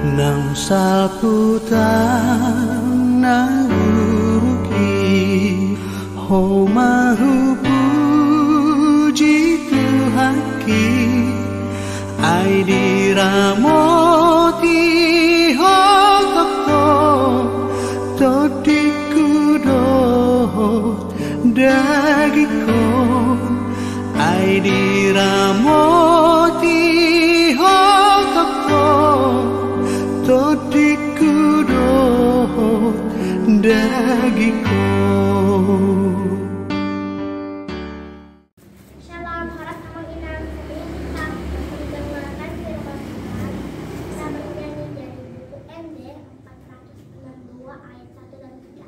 nang sapu tanang uruki ho mahu puji Tuhan ki ai diramoti ho tokto todiku dohot dagiko ai diramoti ho tokto todiku dohot dagiko. Shalom, harap kamu inang. Kita mendengarkan firman Tuhan. Kita bernyanyi dari buku MD 462 ayat 1 dan 3.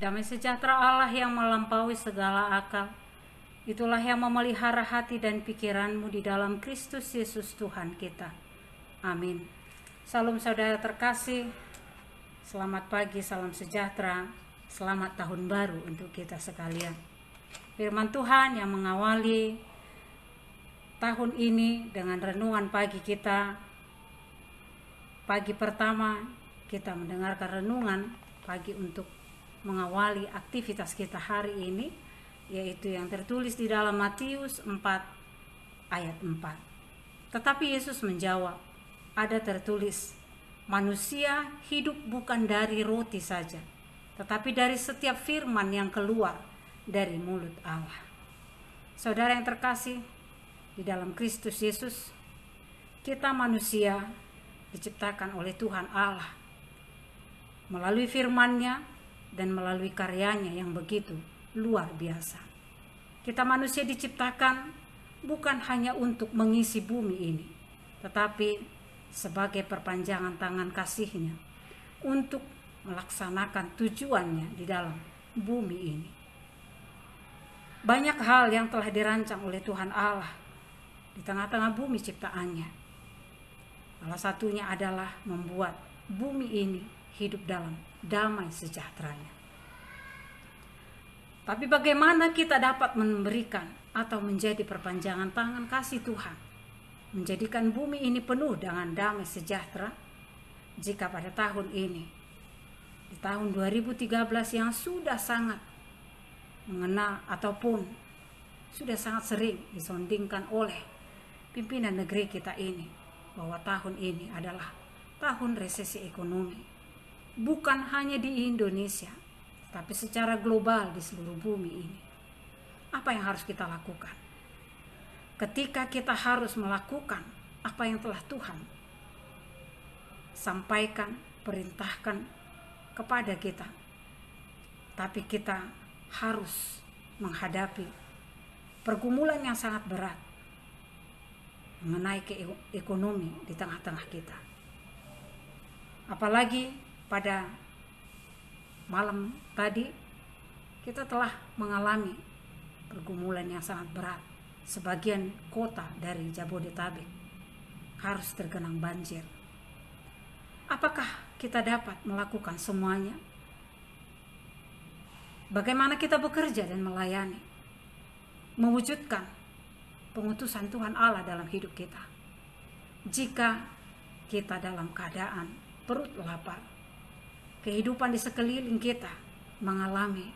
Damai sejahtera Allah yang melampaui segala akal, itulah yang memelihara hati dan pikiranmu di dalam Kristus Yesus Tuhan kita. Amin. Salam saudara terkasih, selamat pagi, salam sejahtera, selamat tahun baru untuk kita sekalian. Firman Tuhan yang mengawali tahun ini dengan renungan pagi kita. Pagi pertama kita mendengarkan renungan pagi untuk mengawali aktivitas kita hari ini, yaitu yang tertulis di dalam Matius 4 ayat 4. Tetapi Yesus menjawab, ada tertulis, manusia hidup bukan dari roti saja, tetapi dari setiap firman yang keluar dari mulut Allah. Saudara yang terkasih, di dalam Kristus Yesus, kita manusia diciptakan oleh Tuhan Allah melalui firman-Nya dan melalui karyanya yang begitu luar biasa. Kita manusia diciptakan bukan hanya untuk mengisi bumi ini, tetapi sebagai perpanjangan tangan kasih-Nya untuk melaksanakan tujuannya di dalam bumi ini. Banyak hal yang telah dirancang oleh Tuhan Allah di tengah-tengah bumi ciptaannya. Salah satunya adalah membuat bumi ini hidup dalam damai sejahteranya. Tapi bagaimana kita dapat memberikan atau menjadi perpanjangan tangan kasih Tuhan, menjadikan bumi ini penuh dengan damai sejahtera, jika pada tahun ini, di tahun 2013 yang sudah sangat mengenal ataupun sudah sangat sering disondingkan oleh pimpinan negeri kita ini, bahwa tahun ini adalah tahun resesi ekonomi. Bukan hanya di Indonesia, tapi secara global di seluruh bumi ini. Apa yang harus kita lakukan? Ketika kita harus melakukan apa yang telah Tuhan sampaikan, perintahkan kepada kita, tapi kita harus menghadapi pergumulan yang sangat berat mengenai ekonomi di tengah-tengah kita. Apalagi pada malam tadi kita telah mengalami pergumulan yang sangat berat. Sebagian kota dari Jabodetabek harus tergenang banjir. Apakah kita dapat melakukan semuanya? Bagaimana kita bekerja dan melayani, mewujudkan pengutusan Tuhan Allah dalam hidup kita? Jika kita dalam keadaan perut lapar, kehidupan di sekeliling kita mengalami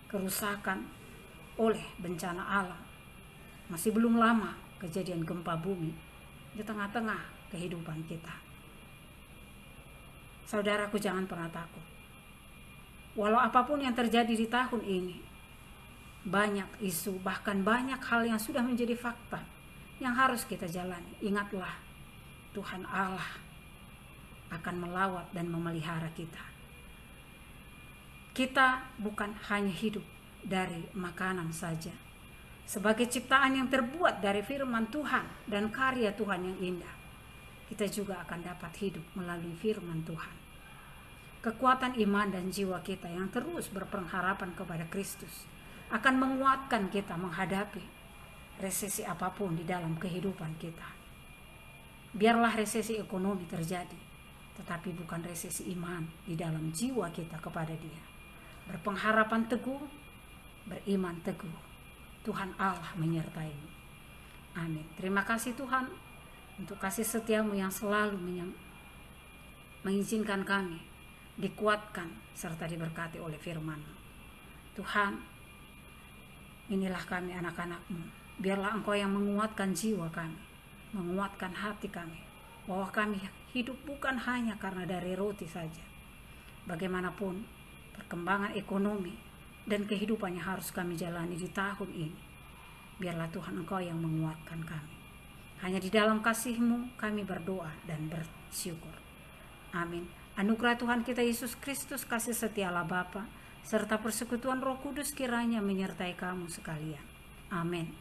kerusakan oleh bencana alam, masih belum lama kejadian gempa bumi di tengah-tengah kehidupan kita. Saudaraku, jangan pernah takut. Walau apapun yang terjadi di tahun ini, banyak isu, bahkan banyak hal yang sudah menjadi fakta yang harus kita jalani. Ingatlah, Tuhan Allah akan melawat dan memelihara kita. Kita bukan hanya hidup dari makanan saja. Sebagai ciptaan yang terbuat dari firman Tuhan dan karya Tuhan yang indah, kita juga akan dapat hidup melalui firman Tuhan. Kekuatan iman dan jiwa kita yang terus berpengharapan kepada Kristus akan menguatkan kita menghadapi resesi apapun di dalam kehidupan kita. Biarlah resesi ekonomi terjadi, tetapi bukan resesi iman di dalam jiwa kita kepada Dia. Berpengharapan teguh, beriman teguh. Tuhan Allah menyertai-Mu. Amin. Terima kasih Tuhan untuk kasih setia-Mu yang selalu mengizinkan kami dikuatkan serta diberkati oleh firman-Mu. Tuhan, inilah kami anak-anak-Mu. Biarlah Engkau yang menguatkan jiwa kami, menguatkan hati kami, bahwa kami hidup bukan hanya karena dari roti saja. Bagaimanapun perkembangan ekonomi dan kehidupan yang harus kami jalani di tahun ini, biarlah Tuhan Engkau yang menguatkan kami. Hanya di dalam kasih-Mu kami berdoa dan bersyukur. Amin. Anugerah Tuhan kita Yesus Kristus, kasih setia Allah Bapa, serta persekutuan Roh Kudus kiranya menyertai kamu sekalian. Amin.